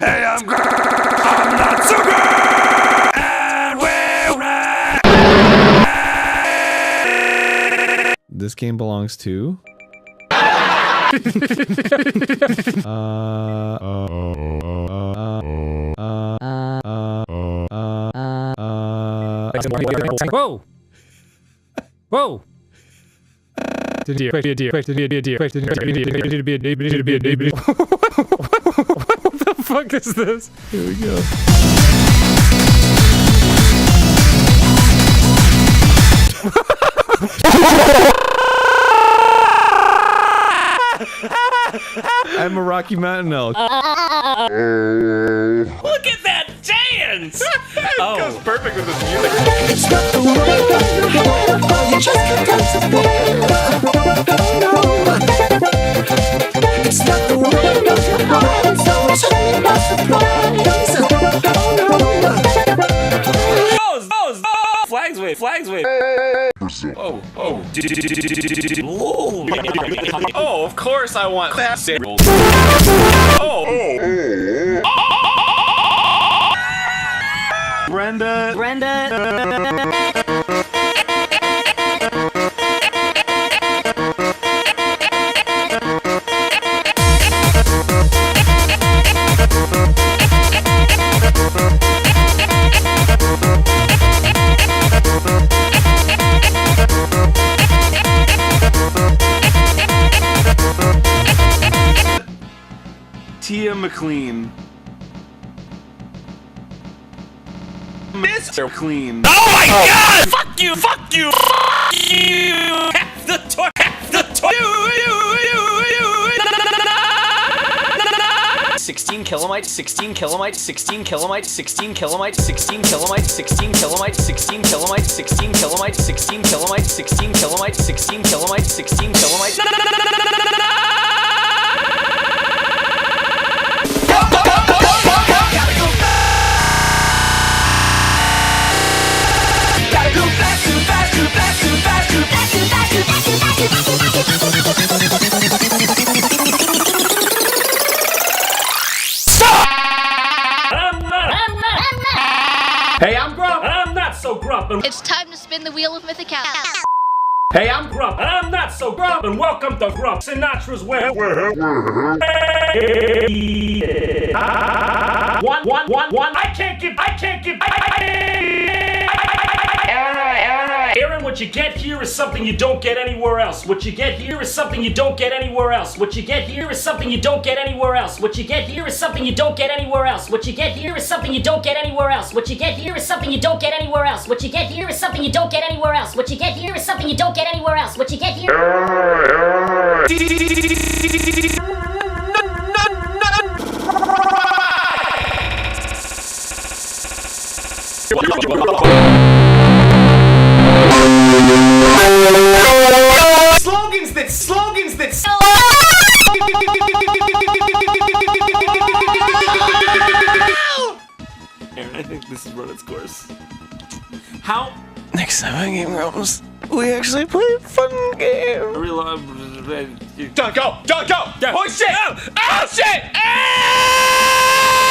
Hey, I'm not so good. And we're This game belongs to. Whoa! Whoa! What the fuck is this? Here we go. I'm a Rocky Mountain elk. Look at that dance! It goes perfect with this music. It's not the way of your hair, you just can't dance it there. No. It's not the way of your heart, so it's really not surprise. Oh! Flags wave, flags wave. Oh. Oh, of course I want that. Oh. Brenda. Tia McLean. Mr. Clean. Oh my god! Fuck you! Fuck you! Fuck you! Half the toy! Half the toy! 16 kilobytes, 16 kilobytes, 16 kilobytes, 16 kilobytes, 16 kilobytes, 16 kilobytes, 16 kilobytes, 16 kilobytes, 16 kilobytes, 16 kilobytes, 16 kilobytes, 16 kilobytes. Hey, I'm Grump. I'm not so Grump. It's time to spin the wheel of mythicality. Hey, I'm Grump. I'm not so Grump. And welcome to Grump Sinatra's Where. One. I can't give. Aaron, what you get here is something you don't get anywhere else. What you get here is something you don't get anywhere else. What you get here is something you don't get anywhere else. What you get here is something you don't get anywhere else. What you get here is something you don't get anywhere else. What you get here is something you don't get anywhere else. What you get here is something you don't get anywhere else. What you get here is something you don't get anywhere else. What you get here. Slogans that Aaron, I think this has run its course. How? Next time on Game Realms, we actually play a fun game. Don't go! Oh shit! Oh shit! Ah!